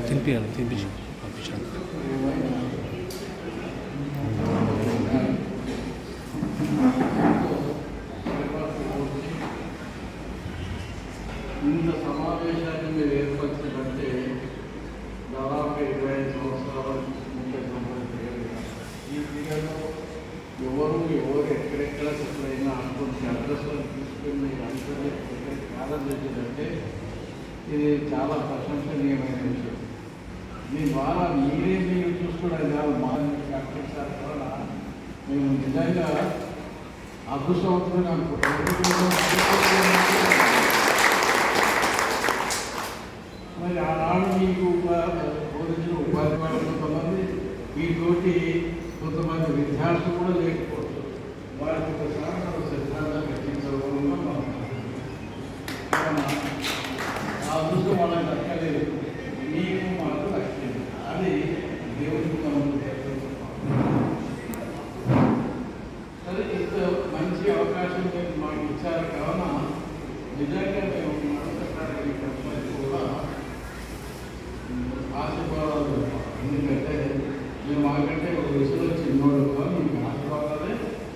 తినిపించాలి తినిపించాలి పంపించాలి. ఇంత సమావేశాన్ని మీరు ఏర్పరిచినట్టే దాదాపు 25 సంవత్సరాల 30 సంవత్సరాలు ఈ పీరియడ్లో ఎవరు ఎక్కడెక్కడ ఎక్కడైనా కొన్ని అడ్రస్లను తీసుకుని అందరినీ ఎక్కడికి ఆలోచించిందంటే ఇది చాలా ప్రశంసనీయమైన విషయం. మీ ద్వారా మీరు చూసుకోవడం కాదు, మా కనిపించాలి ద్వారా మేము నిజంగా అదృష్టవంతులుగా అనుకుంటున్నాం. మరి ఆనాడు మీకు బోధించిన ఉపాధ్యాయులు కొంతమంది వీటితోటి కొంతమంది విద్యార్థులు కూడా లేకపోవచ్చు. వారికి ఒకసారి సిద్ధాంతం రచించడం ఆ అదృష్టం వాళ్ళకి దక్కలేదు, మీకు మాకు దక్కింది. అది దేవుడికి మనం సరే ఇంత మంచి అవకాశం మీరు మాకు ఇచ్చారు కావున నిజంగా మేము కూడా ఆశీర్వాదాలు. ఎందుకంటే మేము మాకంటే ఒక విషయంలో చిన్నోడు కూడా మీకు ఆశీర్వాదాలే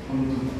పొందుతున్నాం.